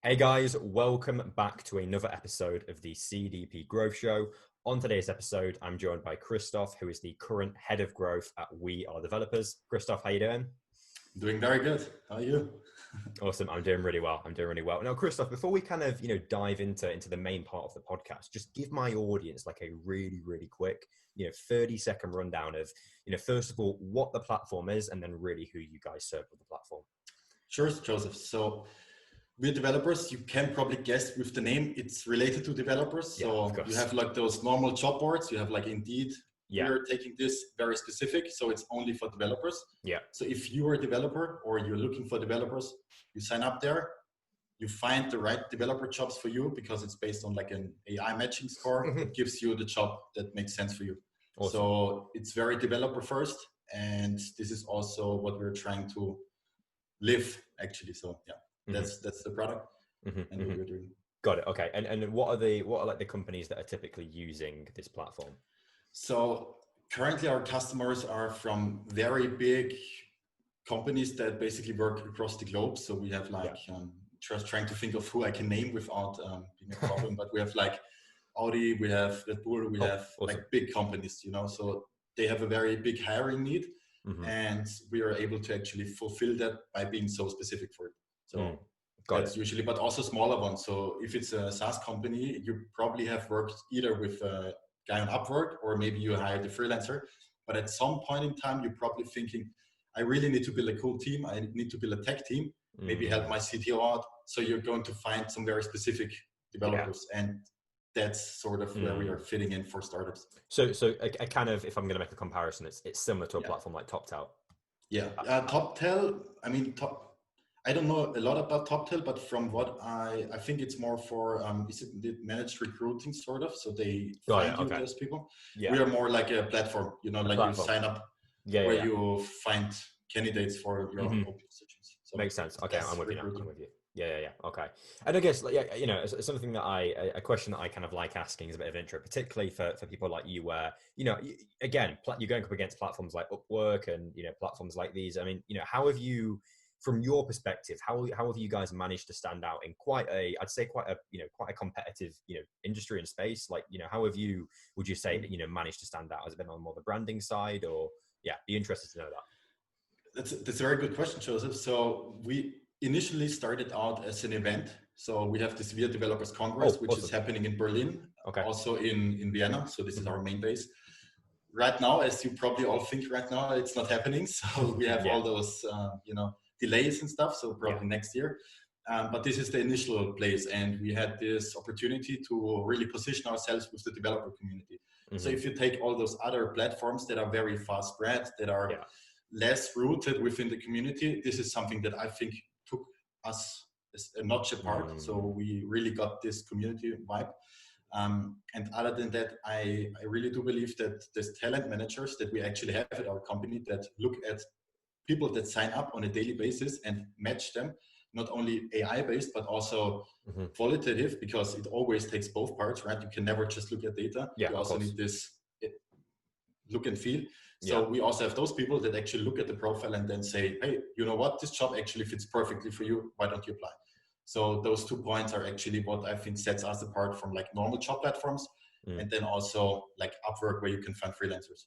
Hey guys, welcome back to another episode of the CDP Growth Show. On today's episode, I'm joined by Christoph, who is the current head of growth at WeAreDevelopers. Christoph, how you doing? Doing very good. How are you? Awesome. I'm doing really well. Now, Christoph, before we kind of, dive into the main part of the podcast, just give my audience like a really quick, 30-second rundown of, first of all, what the platform is, and then really who you guys serve with the platform. Sure, Joseph. So we're developers. You can probably guess with the name, it's related to developers. So you have like those normal job boards. You have like Indeed. Yeah. We're taking this very specific. So it's only for developers. Yeah. So if you are a developer or you're looking for developers, you sign up there. You find the right developer jobs for you because it's based on like an AI matching score that gives you the job that makes sense for you. Awesome. So it's very developer first. And this is also what we're trying to live actually. So yeah. That's the product and what we're doing. Got it. Okay. And what are like the companies that are typically using this platform? So currently our customers are from very big companies that basically work across the globe. So we have like, just trying to think of who I can name without being a problem, but we have like Audi, we have Red Bull, we have awesome. Like big companies, so they have a very big hiring need and we are able to actually fulfill that by being so specific for it. So that's usually, but also smaller ones. So if it's a SaaS company, you probably have worked either with a guy on Upwork or maybe you hired a freelancer. But at some point in time, you're probably thinking, I really need to build a cool team. I need to build a tech team, maybe help my CTO out. So you're going to find some very specific developers. And that's sort of where we are fitting in for startups. So I kind of, if I'm going to make a comparison, it's similar to a platform like TopTal. Yeah. TopTal, I don't know a lot about TopTal, but from what I think it's more for is it managed recruiting sort of? So they find you those people. Yeah. We are more like a platform, like you sign up where you find candidates for your open positions. So makes sense. Okay, I'm with you now. I'm with you. Yeah. Okay. And I guess it's something that a question that I kind of like asking is a bit of intro, particularly for people like you, where again you're going up against platforms like Upwork and platforms like these. I mean, how have you? From your perspective, how have you guys managed to stand out in quite a competitive, industry and space? Like, how would you say that, managed to stand out? Has it been on more the branding side or, be interested to know that. That's a very good question, Joseph. So we initially started out as an event. So we have this WeAreDevelopers Congress, which is happening in Berlin, also in Vienna. So this is our main base. Right now, as you probably all think right now, it's not happening. So we have all those, delays and stuff, so probably next year. But this is the initial place, and we had this opportunity to really position ourselves with the developer community. So if you take all those other platforms that are very fast spread, that are less rooted within the community, this is something that I think took us a notch apart. So we really got this community vibe. And other than that, I really do believe that there's talent managers that we actually have at our company that look at people that sign up on a daily basis and match them, not only AI based, but also qualitative, because it always takes both parts, right? You can never just look at data. You also need this look and feel. So we also have those people that actually look at the profile and then say, hey, you know what? This job actually fits perfectly for you. Why don't you apply? So those 2 points are actually what I think sets us apart from like normal job platforms. And then also like Upwork, where you can find freelancers.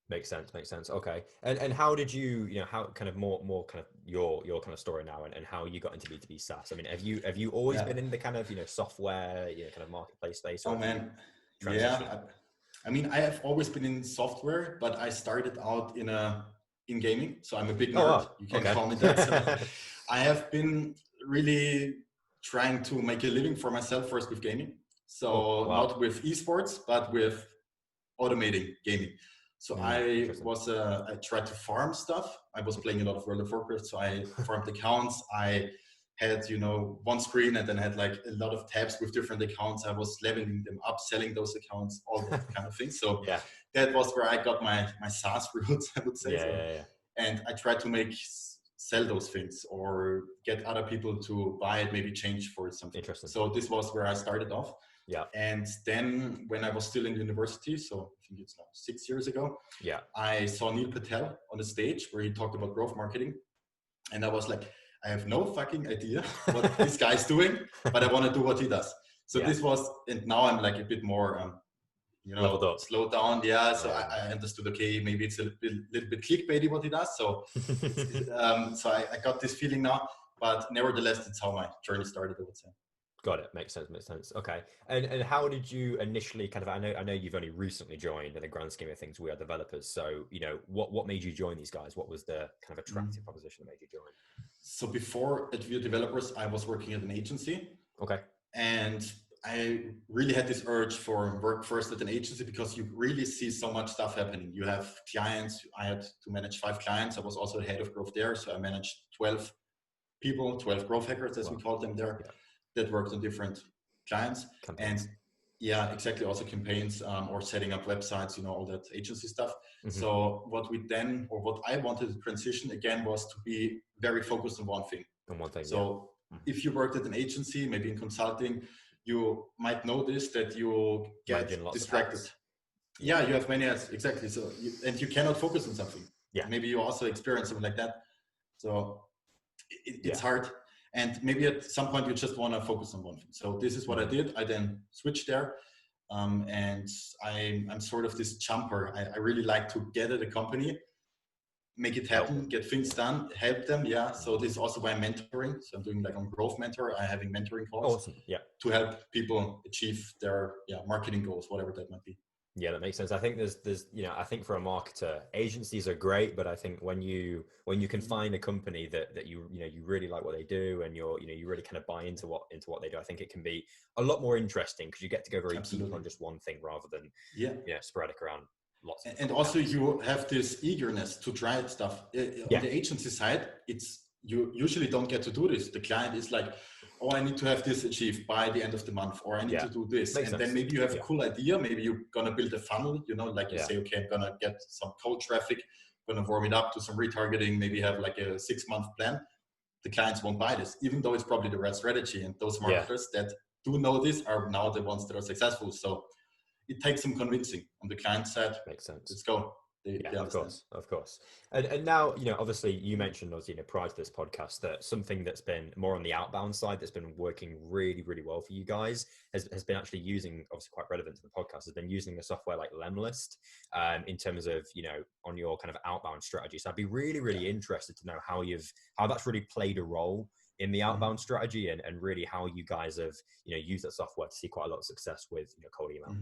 Makes sense. Okay. And how did you, how kind of more kind of your kind of story now and how you got into B2B SaaS? I mean, have you always been in the kind of, software, kind of marketplace space? Oh man. Yeah. I mean, I have always been in software, but I started out in gaming. So I'm a big nerd. You can call me that. So I have been really trying to make a living for myself first with gaming. So not with esports, but with automating gaming. So I tried to farm stuff. I was playing a lot of World of Warcraft, so I farmed accounts. I had, one screen and then I had like a lot of tabs with different accounts. I was leveling them up, selling those accounts, all that kind of things. So that was where I got my SaaS roots, I would say. And I tried to sell those things or get other people to buy it, maybe change for something. Interesting. So this was where I started off. Yeah. And then when I was still in university, so I think it's now 6 years ago, I saw Neil Patel on the stage where he talked about growth marketing. And I was like, I have no fucking idea what this guy's doing, but I want to do what he does. So this was, and now I'm like a bit more, slow down. Yeah. So I understood, okay, maybe it's a little bit clickbaity what he does. So, so I got this feeling now, but nevertheless, that's how my journey started, I would say. Got it. Makes sense. Okay. And how did you initially kind of, I know you've only recently joined in the grand scheme of things, WeAreDevelopers. So, what made you join these guys? What was the kind of attractive proposition that made you join? So before at WeAreDevelopers, I was working at an agency. Okay. And I really had this urge for work first at an agency because you really see so much stuff happening. You have clients. I had to manage 5 clients. I was also the head of growth there. So I managed 12 people, 12 growth hackers, as we called them there, that worked on different clients. Campaigns. And yeah, exactly. Also campaigns or setting up websites, all that agency stuff. So what I wanted to transition again was to be very focused on one thing. So if you worked at an agency, maybe in consulting, you might notice that you get distracted. Yeah, you have many ads, exactly. So and you cannot focus on something. Yeah. Maybe you also experience something like that. So it's hard. And maybe at some point you just want to focus on one thing. So this is what I did. I then switched there. And I'm sort of this jumper. I really like to get at a company, make it happen, get things done, help them. Yeah. So this is also why I'm mentoring. So I'm doing like on Growth Mentor. I'm having mentoring calls to help people achieve their marketing goals, whatever that might be. Yeah, that makes sense. I think there's I think for a marketer, agencies are great, but I think when you can find a company that you really like what they do, and you really kind of buy into what they do, I think it can be a lot more interesting because you get to go very deep on just one thing rather than sporadic around lots. And also you have this eagerness to try stuff. On the agency side, you usually don't get to do this. The client is like, oh, I need to have this achieved by the end of the month, or I need to do this. Makes sense. Then maybe you have a cool idea. Maybe you're going to build a funnel, like you say, okay, I'm going to get some cold traffic, going to warm it up to some retargeting, maybe have like a 6-month plan. The clients won't buy this, even though it's probably the right strategy. And those marketers that do know this are now the ones that are successful. So it takes some convincing on the client side. Makes sense. Let's go. Of course. And now, obviously you mentioned, prior to this podcast, that something that's been more on the outbound side that's been working really, really well for you guys has been actually using, obviously quite relevant to the podcast, has been using a software like Lemlist in terms of, on your kind of outbound strategy. So I'd be really, really interested to know how that's really played a role in the outbound strategy and really how you guys have, used that software to see quite a lot of success with, cold email.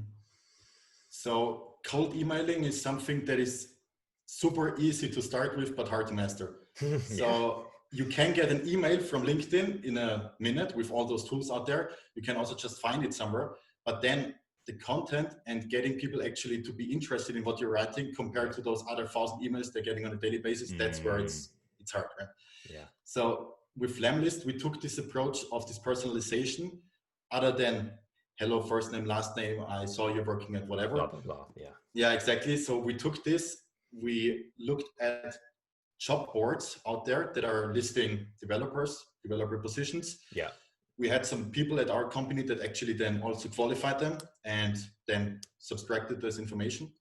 So cold emailing is something that is super easy to start with, but hard to master. So you can get an email from LinkedIn in a minute with all those tools out there. You can also just find it somewhere, but then the content and getting people actually to be interested in what you're writing compared to those other 1,000 emails they're getting on a daily basis, that's where it's hard, right? Yeah. So with Lemlist, we took this approach of this personalization other than hello, first name, last name, I saw you working at whatever. Blah, blah, blah. Yeah, exactly. So we took this, we looked at job boards out there that are listing developer positions. Yeah. We had some people at our company that actually then also qualified them and then subtracted this information.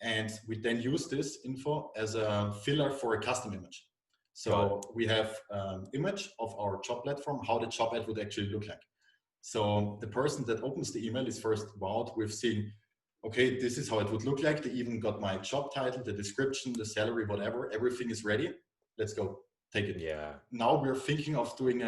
And we then use this info as a filler for a custom image. So we have an image of our job platform, how the job ad would actually look like. So the person that opens the email is first wowed with seeing, okay, this is how it would look like. They even got my job title, the description, the salary, whatever. Everything is ready. Let's go. Take it. Yeah. Now we're thinking of doing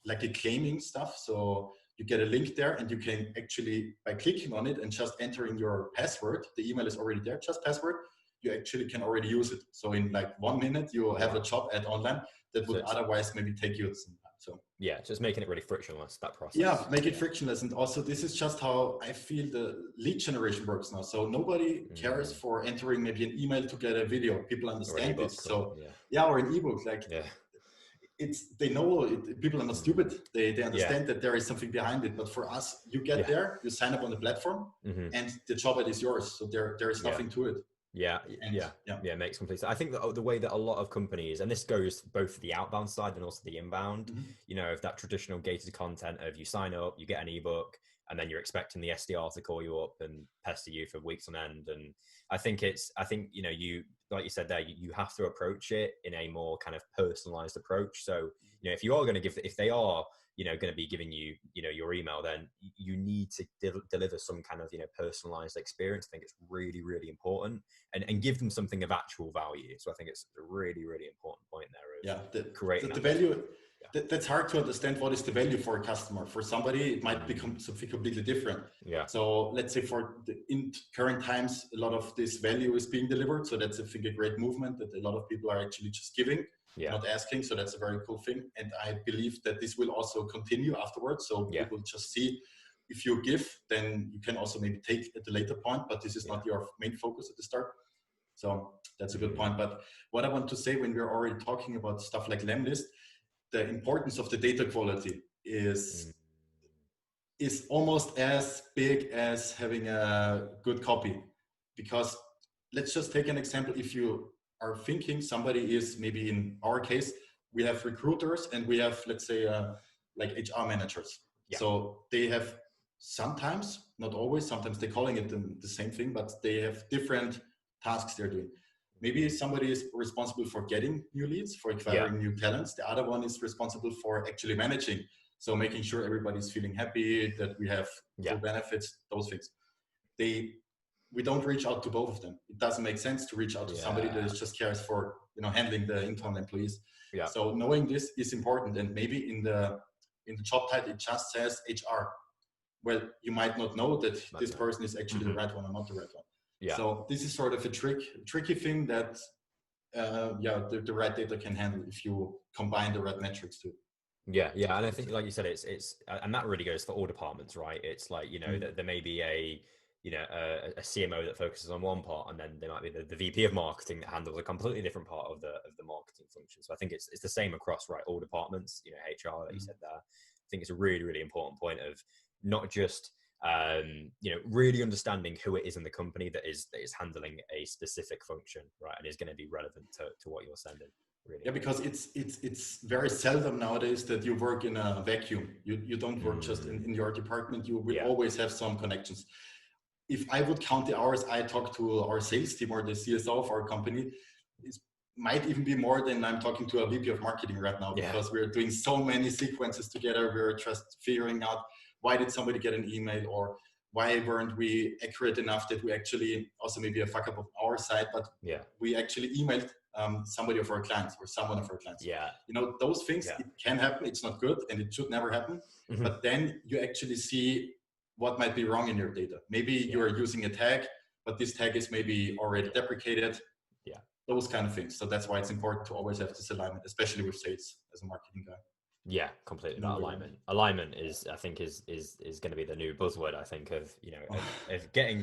like a claiming stuff. So you get a link there and you can actually, by clicking on it and just entering your password, the email is already there, just password, you actually can already use it. So in like 1 minute, you have a job ad online that would otherwise maybe take you some time. So yeah, just making it really frictionless, that process. Yeah, make it frictionless. And also this is just how I feel the lead generation works now. So nobody cares for entering maybe an email to get a video. People understand this. So or an ebook, like they know it, people are not stupid. They understand that there is something behind it. But for us, you get there, you sign up on the platform and the job ad is yours. So there is nothing to it. Yeah, makes complete sense. I think that the way that a lot of companies, and this goes both for the outbound side and also the inbound, of that traditional gated content of you sign up, you get an ebook, and then you're expecting the SDR to call you up and pester you for weeks on end. And I think like you said there, you have to approach it in a more kind of personalized approach. So, if you are going to if they are, going to be giving you, your email, then you need to deliver some kind of, personalized experience. I think it's really, really important, and give them something of actual value. So I think it's a really, really important point there. Creating the value. Yeah. That's hard to understand. What is the value for a customer? For somebody, it might become something completely different. Yeah. So let's say in current times, a lot of this value is being delivered. So that's, I think, a great movement that a lot of people are actually just giving, not asking. So that's a very cool thing. And I believe that this will also continue afterwards. So people just see, if you give, then you can also maybe take at a later point, but this is not your main focus at the start. So that's a good point. But what I want to say, when we're already talking about stuff like Lemlist, the importance of the data quality is almost as big as having a good copy. Because let's just take an example. If you are thinking somebody is, maybe in our case, we have recruiters and we have, let's say, like HR managers. Yeah. So they have sometimes, not always, sometimes they're calling it the same thing, but they have different tasks they're doing. Maybe somebody is responsible for getting new leads, for acquiring new talents. The other one is responsible for actually managing. So making sure everybody's feeling happy, that we have full benefits, those things. We don't reach out to both of them. It doesn't make sense to reach out to somebody that just cares for, handling the internal employees. Yeah. So knowing this is important. And maybe in the job title, it just says HR. Well, you might not know that this person is actually the right one or not the right one. Yeah. So this is sort of a tricky thing that, the right data can handle if you combine the right metrics too. Yeah, and I think, like you said, it's and that really goes for all departments, right? It's like, that there may be a CMO that focuses on one part, and then there might be the VP of marketing that handles a completely different part of the marketing function. So I think it's the same across, right, all departments. HR that you said there. I think it's a really, really important point of not just really understanding who it is in the company that is handling a specific function, right, and is going to be relevant to what you're sending. Really. Yeah, because it's very seldom nowadays that you work in a vacuum. You don't work just in your department. You will always have some connections. If I would count the hours I talk to our sales team or the CSO of our company, it might even be more than I'm talking to a VP of marketing right now, because we're doing so many sequences together. We're just figuring out, why did somebody get an email, or why weren't we accurate enough that we actually, also maybe a fuck up of our side, but we actually emailed somebody of our clients or someone of our clients. Yeah. Those things, it can happen. It's not good and it should never happen. Mm-hmm. But then you actually see what might be wrong in your data. Maybe you're using a tag, but this tag is maybe already deprecated. Yeah. Those kind of things. So that's why it's important to always have this alignment, especially with sales as a marketing guy. Yeah, completely. That alignment is, I think, is going to be the new buzzword. I think of getting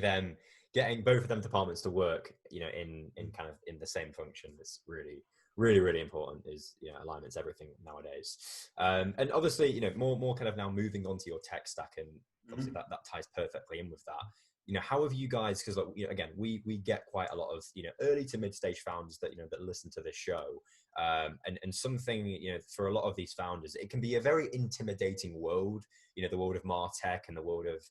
both of them departments to work, in kind of in the same function. It's really, really, really important. Is alignment's everything nowadays. And obviously, more kind of now moving on to your tech stack, and obviously that ties perfectly in with that. How have you guys? Because again, we get quite a lot of early to mid stage founders that that listen to this show. And something, for a lot of these founders, it can be a very intimidating world, the world of MarTech and the world of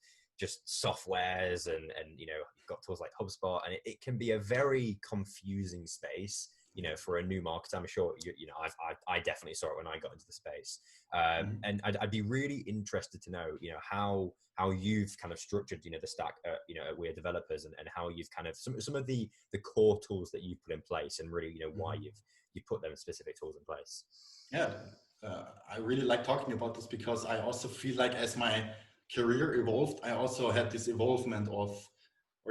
just softwares and you've got tools like HubSpot, and it can be a very confusing space, for a new marketer. I'm sure, I definitely saw it when I got into the space. And I'd be really interested to know, how you've kind of structured, the stack, at WeAreDevelopers, and how you've kind of some of the core tools that you've put in place, and really, why you put them specific tools in place. Yeah, I really like talking about this, because I also feel like as my career evolved, I also had this evolvement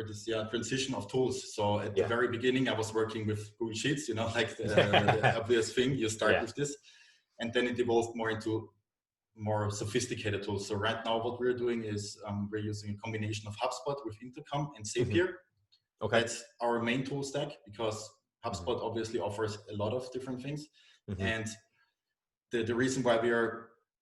this transition of tools. So at the very beginning, I was working with Google Sheets, like the obvious thing, you start with this, and then it evolved more into more sophisticated tools. So right now what we're doing is we're using a combination of HubSpot with Intercom and Zapier. Okay. That's our main tool stack, because HubSpot obviously offers a lot of different things. And the reason why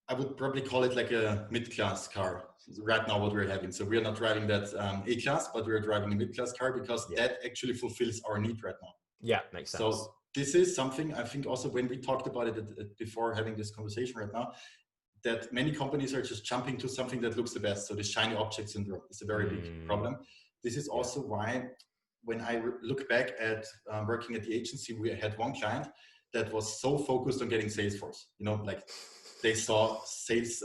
I would probably call it like a mid-class car right now, what we're having. So we are not driving that A-class, but we're driving a mid-class car, because that actually fulfills our need right now. Yeah, makes sense. So this is something, I think, also when we talked about it before having this conversation right now, that many companies are just jumping to something that looks the best. So the shiny object syndrome is a very big problem. This is also why when I look back at working at the agency, we had one client that was so focused on getting Salesforce, like they saw sales,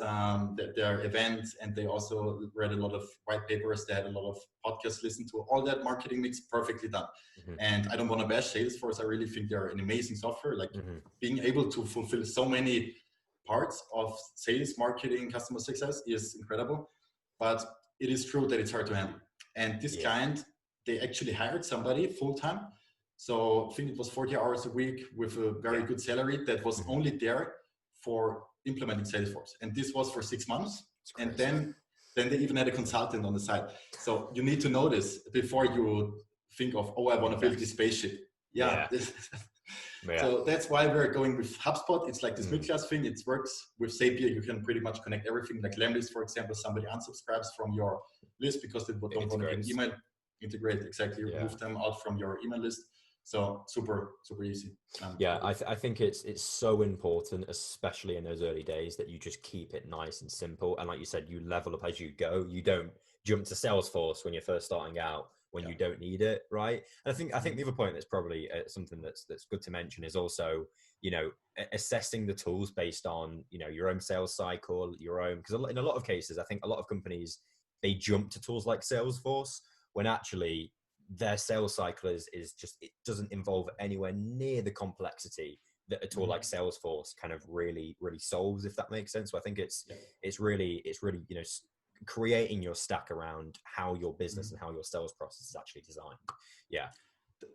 their events, and they also read a lot of white papers. They had a lot of podcasts listened to. All that marketing mix perfectly done. And I don't want to bash Salesforce. I really think they're an amazing software. Like being able to fulfill so many parts of sales, marketing, customer success is incredible. But it is true that it's hard to handle. And this client, they actually hired somebody full-time. So I think it was 40 hours a week with a very good salary that was only there for implementing Salesforce. And this was for 6 months. And then they even had a consultant on the side. So you need to know this before you think of, oh, I want to build this spaceship. So that's why we're going with HubSpot. It's like this mid-class thing. It works with Zapier. You can pretty much connect everything. Like Lemlist, for example, somebody unsubscribes from your list because they don't want to get an email. Integrate, exactly. Remove them out from your email list. So super easy. I think it's so important, especially in those early days, that you just keep it nice and simple. And like you said, you level up as you go. You don't jump to Salesforce when you're first starting out when you don't need it, right? And I think the other point that's probably something that's good to mention is also, assessing the tools based on your own sales cycle, your own, because in a lot of cases, I think a lot of companies, they jump to tools like Salesforce when actually their sales cycle is just, it doesn't involve anywhere near the complexity that a tool like Salesforce kind of really solves, if that makes sense. So I think it's really creating your stack around how your business and how your sales process is actually designed.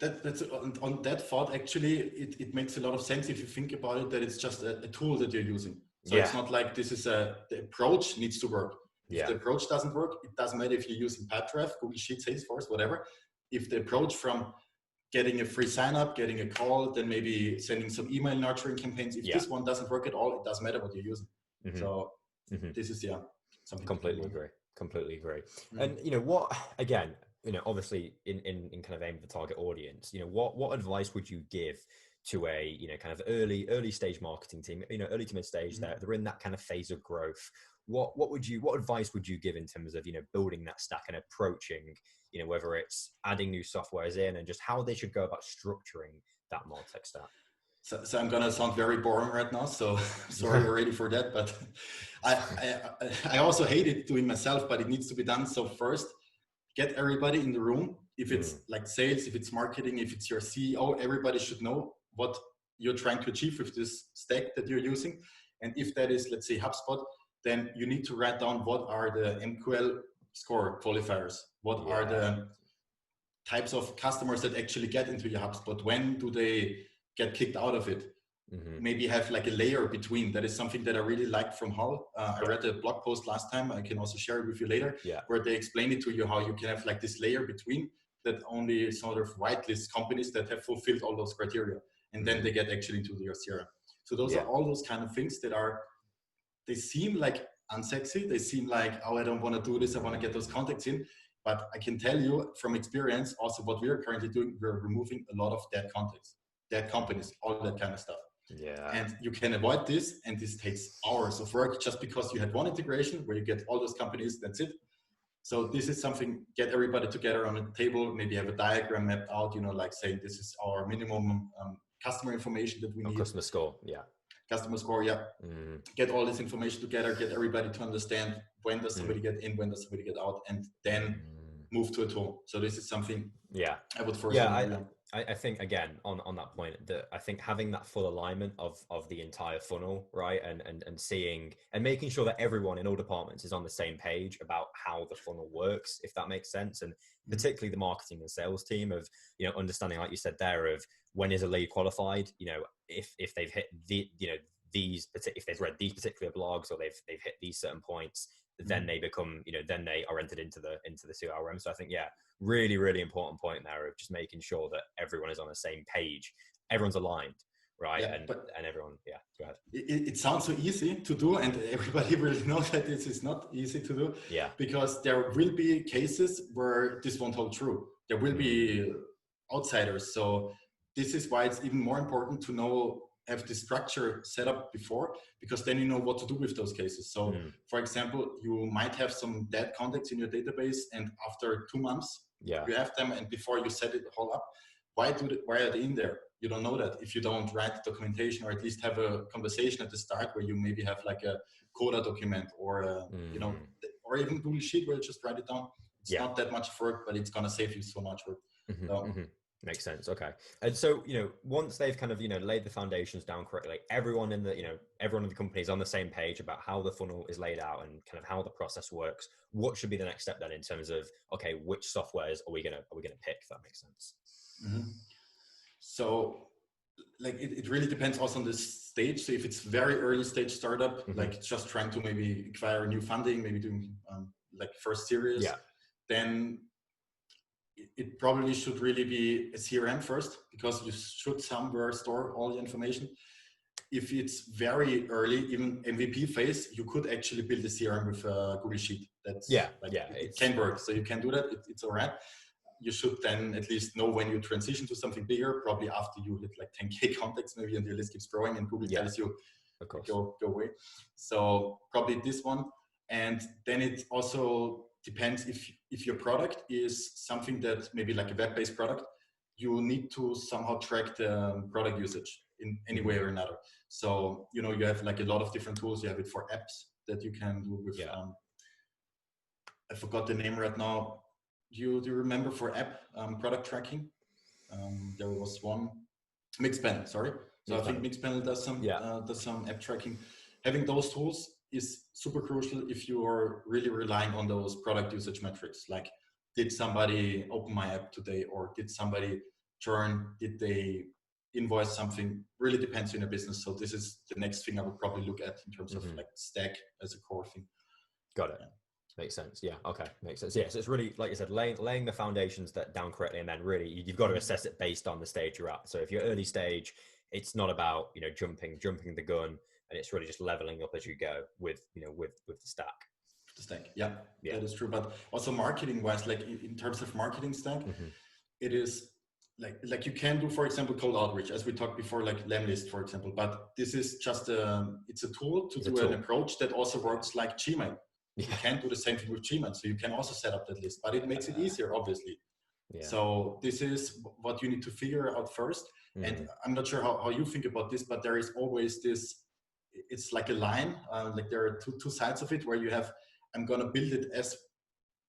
That's on that thought. Actually, it makes a lot of sense if you think about it, that it's just a tool that you're using. So it's not like this is the approach needs to work. If the approach doesn't work, it doesn't matter if you're using Pipedrive, Google Sheets, Salesforce, whatever. If the approach from getting a free sign up, getting a call, then maybe sending some email nurturing campaigns, if this one doesn't work at all, it doesn't matter what you're using. So this is something. Completely agree. And what, again, obviously in kind of aim for the target audience, what advice would you give to a kind of early stage marketing team, early to mid stage, they're in that kind of phase of growth? What advice would you give in terms of building that stack and approaching whether it's adding new softwares in, and just how they should go about structuring that MarTech stack? So I'm gonna sound very boring right now, so sorry already for that, but I also hate it doing myself, but it needs to be done. So first, get everybody in the room. If it's like sales, if it's marketing, if it's your CEO, everybody should know what you're trying to achieve with this stack that you're using. And if that is, let's say, HubSpot, then you need to write down what are the MQL score qualifiers, what are the types of customers that actually get into your HubSpot, when do they get kicked out of it. Maybe have like a layer between. That is something that I really liked from Hull. I read a blog post last time, I can also share it with you later, where they explain it to you how you can have like this layer between that only sort of whitelist companies that have fulfilled all those criteria, and then they get actually into your CRM. So those are all those kind of things that they seem like unsexy. They seem like, oh, I don't want to do this, I want to get those contacts in. But I can tell you from experience, also what we are currently doing, we're removing a lot of dead contacts, dead companies, all that kind of stuff. And you can avoid this, and this takes hours of work just because you had one integration where you get all those companies, that's it. So this is something, get everybody together on a table, maybe have a diagram mapped out, like saying this is our minimum customer information that we need. Customer score, Customer score, Get all this information together, get everybody to understand when does somebody get in, when does somebody get out, and then move to a tool. So this is something I would first I think, again, on that point, that I think having that full alignment of the entire funnel, right, and seeing and making sure that everyone in all departments is on the same page about how the funnel works, if that makes sense, and particularly the marketing and sales team of understanding, like you said there, of when is a lead qualified, if they've hit if they've read these particular blogs, or they've hit these certain points, then they become, then they are entered into the CRM. So I think, really, really important point there of just making sure that everyone is on the same page, everyone's aligned, right? And everyone, go ahead. It sounds so easy to do, and everybody will know that this is not easy to do. Because there will be cases where this won't hold true. There will be outsiders. So this is why it's even more important to have the structure set up before, because then you know what to do with those cases. So for example, you might have some dead contacts in your database, and after 2 months, Yeah. You have them, and before you set it all up, why are they in there? You don't know that if you don't write documentation, or at least have a conversation at the start where you maybe have like a coda document, or you know, or even Google Sheet where you just write it down. It's not that much work, but it's gonna save you so much work. Makes sense. Okay. And so, you know, once they've kind of, you know, laid the foundations down correctly, everyone in the, you know, everyone in the company is on the same page about how the funnel is laid out and kind of how the process works. What should be the next step then in terms of, okay, which softwares are we gonna pick, if that makes sense? So like it really depends also on the stage. So if it's very early stage startup, like just trying to maybe acquire new funding, maybe doing like first series, then it probably should really be a CRM first, because you should somewhere store all the information. If it's very early, even MVP phase, you could actually build a CRM with a Google Sheet. That's it can work. So you can do that. It's all right. You should then at least know when you transition to something bigger, probably after you hit like 10K contacts maybe, and your list keeps growing and Google tells you, of course, go away. So probably this one. And then it also depends if your product is something that maybe like a web-based product, you need to somehow track the product usage in any way or another. So, you know, you have like a lot of different tools. You have it for apps that you can do with, I forgot the name right now. Do you remember for app product tracking? There was one, Mixpanel, sorry. So I think Mixpanel does some app tracking. Having those tools is super crucial if you are really relying on those product usage metrics. Like, did somebody open my app today, or did somebody churn? Did they invoice something? Really depends on your business. So this is the next thing I would probably look at in terms of like stack as a core thing. Got it. Makes sense. Yeah. Okay. Makes sense. Yeah. So it's really, like you said, laying the foundations down correctly, and then really you've got to assess it based on the stage you're at. So if you're early stage, it's not about, you know, jumping the gun, and it's really just leveling up as you go with, you know, with the stack. The stack. Yeah, that is true. But also marketing wise, like in terms of marketing stack, it is like you can do, for example, cold outreach, as we talked before, like Lemlist, for example. But this is just it's a tool to do an approach that also works like Gmail. You can do the same thing with Gmail, so you can also set up that list, but it makes it easier, obviously. So this is what you need to figure out first. And I'm not sure how you think about this, but there is always this, it's like a line, like there are two sides of it, where you have, I'm going to build it as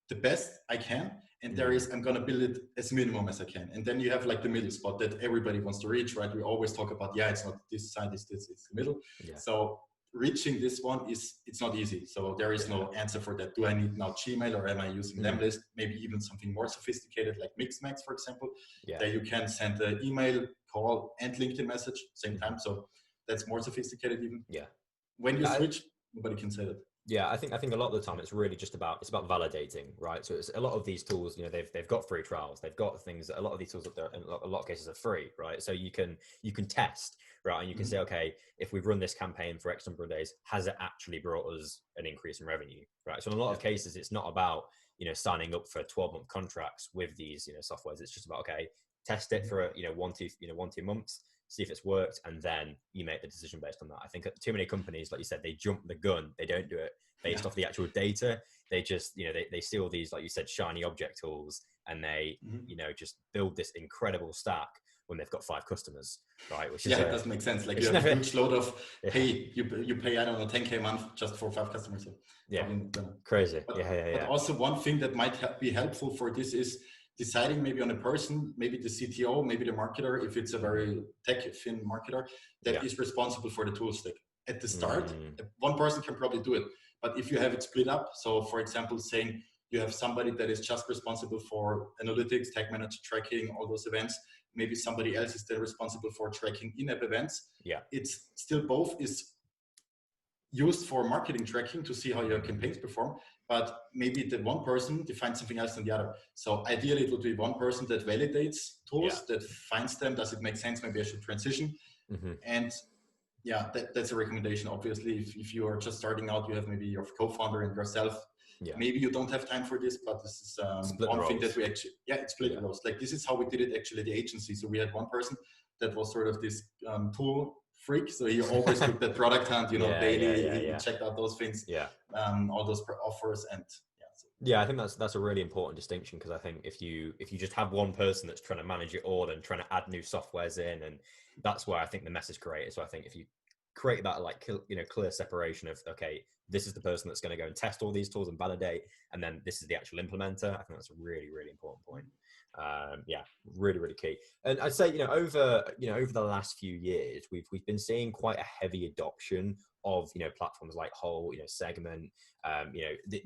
the best I can, and there is, I'm going to build it as minimum as I can. And then you have like the middle spot that everybody wants to reach, right? We always talk about, it's not this side, it's the middle. So reaching this one it's not easy. So there is no answer for that. Do I need now Gmail, or am I using Lemlist? Maybe even something more sophisticated like Mixmax, for example, that you can send an email, call, and LinkedIn message same time. So that's more sophisticated even. When you switch, nobody can say that. I think a lot of the time it's really just about validating, right? So it's a lot of these tools, you know, they've got free trials, they've got things that a lot of these tools up there in a lot of cases are free, right? So you can test, right? And you can say, okay, if we've run this campaign for X number of days, has it actually brought us an increase in revenue, right? So in a lot of cases, it's not about, you know, signing up for 12-month contracts with these, you know, softwares. It's just about, okay, test it for, you know, 1-2 months, see if it's worked, and then you make the decision based on that. I think too many companies, like you said, they jump the gun. They don't do it based off the actual data. They just, you know, they see all these, like you said, shiny object tools, and they, you know, just build this incredible stack when they've got 5 customers, right? Which is it doesn't make sense. Like you have a huge load of pay. You pay, I don't know, 10K a month just for 5 customers. So crazy. But also one thing that might be helpful for this is deciding maybe on a person, maybe the CTO, maybe the marketer, if it's a very tech-fin marketer, that is responsible for the tool stack. At the start, one person can probably do it. But if you have it split up, so for example, saying you have somebody that is just responsible for analytics, tag manager tracking, all those events, maybe somebody else is then responsible for tracking in-app events. It's still both is used for marketing tracking to see how your campaigns perform, but maybe the one person defines something else than the other. So ideally it would be one person that validates tools, that finds them, does it make sense, maybe I should transition. And that's a recommendation. Obviously, if you are just starting out, you have maybe your co-founder and yourself. Maybe you don't have time for this, but this is one thing that we actually, it's split roles. Like this is how we did it actually at the agency. So we had one person that was sort of this tool freak. So he always looked at product hunt, you know, daily. He checked out those things, all those offers, and Yeah, I think that's a really important distinction, because I think if you just have one person that's trying to manage it all and trying to add new softwares in, and that's where I think the mess is created. So I think if you create that like clear separation of, okay, this is the person that's going to go and test all these tools and validate, and then this is the actual implementer. I think that's a really, really important point. Yeah, really, really key. And I'd say over the last few years, we've been seeing quite a heavy adoption of platforms like Whole, Segment,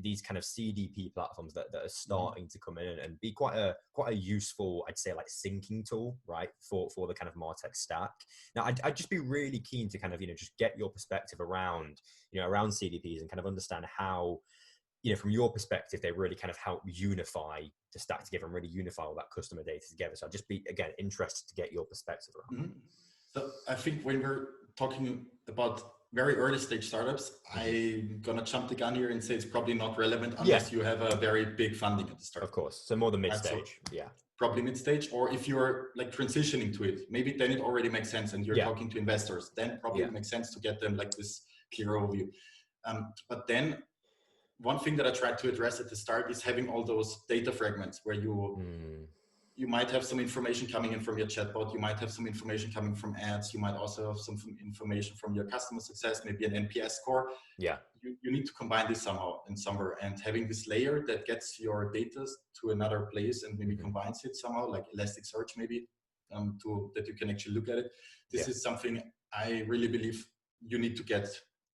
these kind of CDP platforms that are starting to come in and be quite a useful, I'd say, like syncing tool, right, for the kind of MarTech stack. Now, I'd just be really keen to kind of just get your perspective around around CDPs and kind of understand how, from your perspective, they really kind of help unify the stack together and really unify all that customer data together. So I'd just be, again, interested to get your perspective around that. So I think when we're talking about very early stage startups, I'm gonna jump the gun here and say it's probably not relevant unless you have a very big funding at the start. Of course, so more the mid stage, probably mid stage, or if you're like transitioning to it, maybe then it already makes sense, and you're talking to investors, then probably it makes sense to get them like this clear overview. But then one thing that I tried to address at the start is having all those data fragments where you might have some information coming in from your chatbot, you might have some information coming from ads, you might also have some information from your customer success, maybe an NPS score. Yeah. You need to combine this somehow and somewhere, and having this layer that gets your data to another place and maybe combines it somehow, like Elasticsearch maybe, that you can actually look at it. This is something I really believe you need to get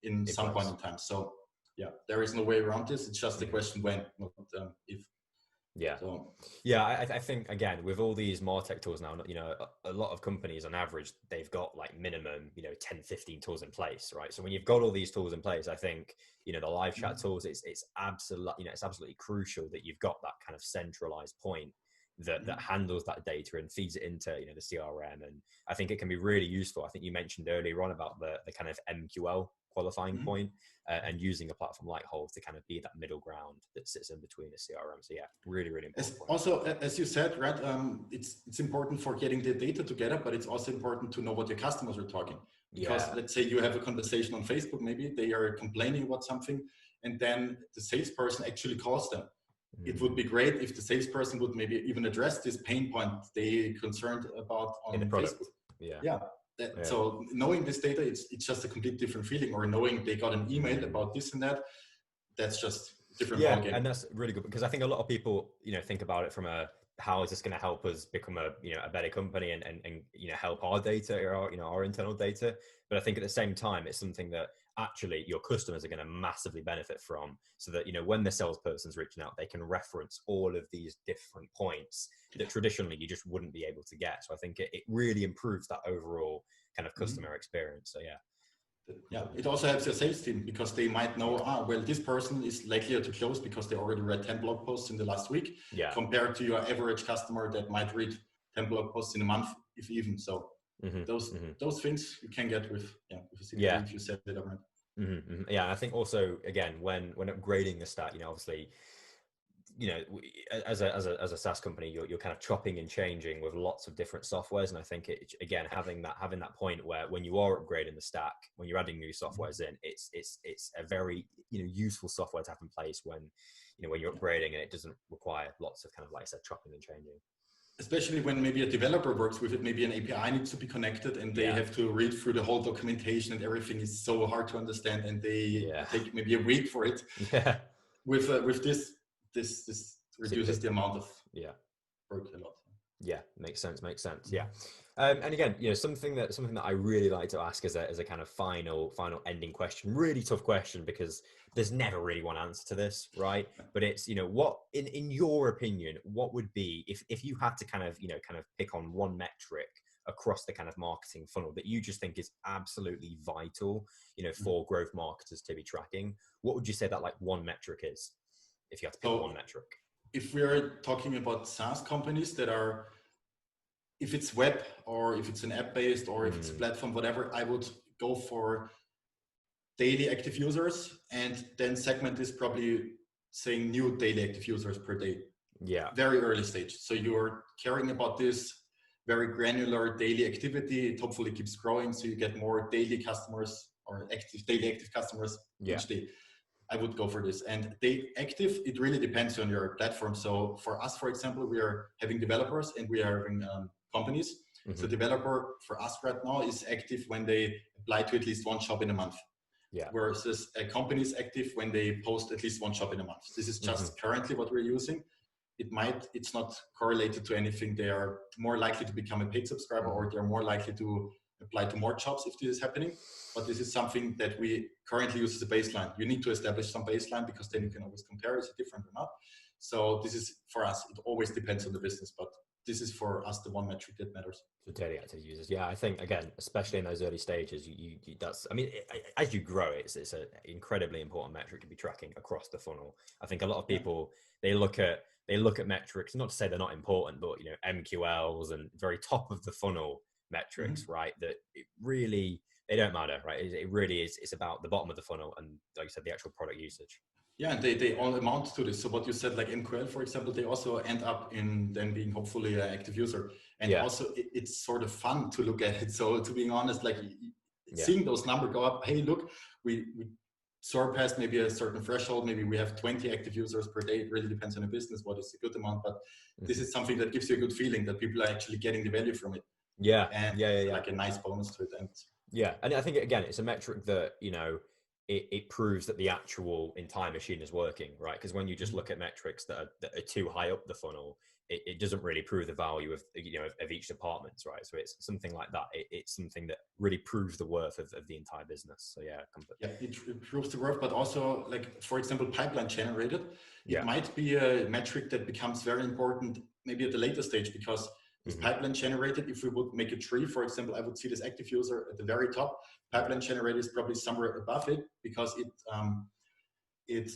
in some point in time. So yeah, there is no way around this. It's just a question when, not if. Yeah. So. Yeah, I think, again, with all these MarTech tools now, a lot of companies on average, they've got like minimum, 10, 15 tools in place, right? So when you've got all these tools in place, I think, the live chat tools, it's absolutely, it's absolutely crucial that you've got that kind of centralized point that handles that data and feeds it into, the CRM. And I think it can be really useful. I think you mentioned earlier on about the kind of MQL qualifying point, and using a platform like Whole to kind of be that middle ground that sits in between a CRM. So yeah, really, really important. Also, as you said, right, it's important for getting the data together, but it's also important to know what your customers are talking. Because let's say you have a conversation on Facebook, maybe they are complaining about something, and then the salesperson actually calls them. It would be great if the salesperson would maybe even address this pain point they're concerned about on Facebook. So knowing this data, it's just a complete different feeling. Or knowing they got an email about this and that, that's just different ballgame. And that's really good, because I think a lot of people, think about it from how is this going to help us become a better company and help our data or our internal data. But I think at the same time, it's something that actually your customers are going to massively benefit from, so that when the salesperson's reaching out, they can reference all of these different points that traditionally you just wouldn't be able to get. So I think it really improves that overall kind of customer experience. So it also helps your sales team, because they might know, well, this person is likelier to close because they already read 10 blog posts in the last week, compared to your average customer that might read 10 blog posts in a month, if even. So those things you can get with a CDP if you set it up right. Yeah, I think also, again, when upgrading the stack, obviously, as a SaaS company, you're kind of chopping and changing with lots of different softwares. And I think again, having that point where when you are upgrading the stack, when you're adding new softwares in, it's a very useful software to have in place when you're upgrading, and it doesn't require lots of kind of, like I said, chopping and changing. Especially when maybe a developer works with it, maybe an API needs to be connected, and they have to read through the whole documentation, and everything is so hard to understand, and they take maybe a week for it. With this reduces the amount of work a lot. Yeah, makes sense. Yeah. And again, something that I really like to ask as a kind of final ending question, really tough question, because there's never really one answer to this, right? But it's, what in your opinion, what would be, if you had to kind of pick on one metric across the kind of marketing funnel that you just think is absolutely vital, for growth marketers to be tracking, what would you say that like one metric is, if you had to pick one metric? If we're talking about SaaS companies that are, if it's web or if it's an app-based or if it's a platform, whatever, I would go for daily active users, and then segment is probably saying new daily active users per day. Yeah. Very early stage. So you're caring about this very granular daily activity. It hopefully keeps growing, so you get more daily customers or daily active customers each day. I would go for this. And they active, it really depends on your platform. So for us, for example, we are having developers and we are having companies. So developer for us right now is active when they apply to at least one shop in a month. Yeah. Versus a company is active when they post at least one shop in a month. This is just currently what we're using. It's not correlated to anything. They are more likely to become a paid subscriber or they're more likely to apply to more jobs if this is happening. But this is something that we currently use as a baseline. You need to establish some baseline because then you can always compare is it different or not. So this is for us, it always depends on the business, but this is for us the one metric that matters. So daily active users. Yeah, I think again, especially in those early stages, you that's. I mean, as you grow, it's an incredibly important metric to be tracking across the funnel. I think a lot of people they look at metrics, not to say they're not important, but MQLs and very top of the funnel metrics, right? That it really they don't matter, right? It really is. It's about the bottom of the funnel and, like you said, the actual product usage. Yeah, and they all amount to this. So what you said, like MQL, for example, they also end up in then being hopefully an active user. And also it's sort of fun to look at it. So to being honest, like seeing those numbers go up, hey, look, we surpassed maybe a certain threshold. Maybe we have 20 active users per day. It really depends on the business, what is a good amount. But this is something that gives you a good feeling that people are actually getting the value from it. Yeah. And like a nice bonus to it. And I think, again, it's a metric that, it proves that the actual entire machine is working, right? Because when you just look at metrics that are too high up the funnel, it doesn't really prove the value of each department, right? So it's something like that. It's something that really proves the worth of the entire business. So completely. It proves the worth, but also, like, for example, pipeline generated. It might be a metric that becomes very important maybe at the later stage, because this pipeline generated, if we would make a tree, for example, I would see this active user at the very top. Pipeline generated is probably somewhere above it, because it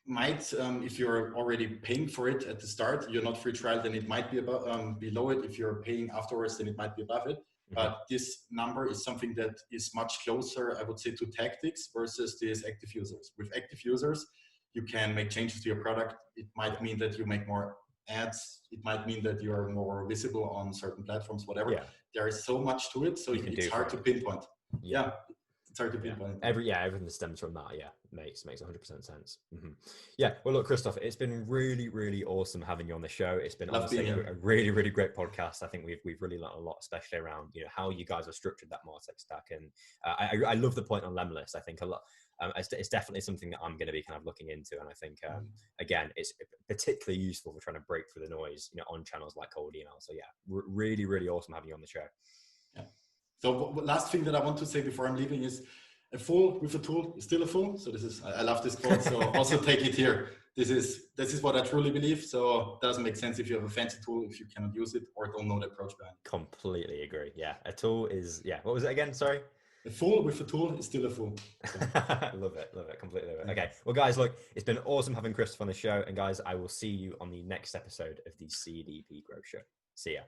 might, if you're already paying for it at the start, you're not free trial, then it might be above, below it. If you're paying afterwards, then it might be above it. But this number is something that is much closer, I would say, to tactics versus these active users. With active users, you can make changes to your product. It might mean that you make more ads. It might mean that you're more visible on certain platforms, whatever. There is so much to it, so it's hard to pinpoint. It's hard to pinpoint. Everything that stems from that, makes 100% sense. Well, look, Christoph, it's been really, really awesome having you on the show. It's been honestly a really, really great podcast. I think we've really learned a lot, especially around how you guys have structured that MarTech stack. And I love the point on Lemlist. I think a lot. It's definitely something that I'm going to be kind of looking into, and I think again, it's particularly useful for trying to break through the noise, on channels like cold email. So really, really awesome having you on the show. So last thing that I want to say before I'm leaving is, a fool with a tool is still a fool. So I love this quote. So also take it here. This is what I truly believe. So it doesn't make sense if you have a fancy tool if you cannot use it or don't know the approach behind it. Completely agree. Yeah, a tool is what was it again? Sorry. A fool with a tool is still a fool. So. Love it. Completely love it. Okay. Well, guys, look, it's been awesome having Christoph on the show. And guys, I will see you on the next episode of the CDP Growth Show. See ya.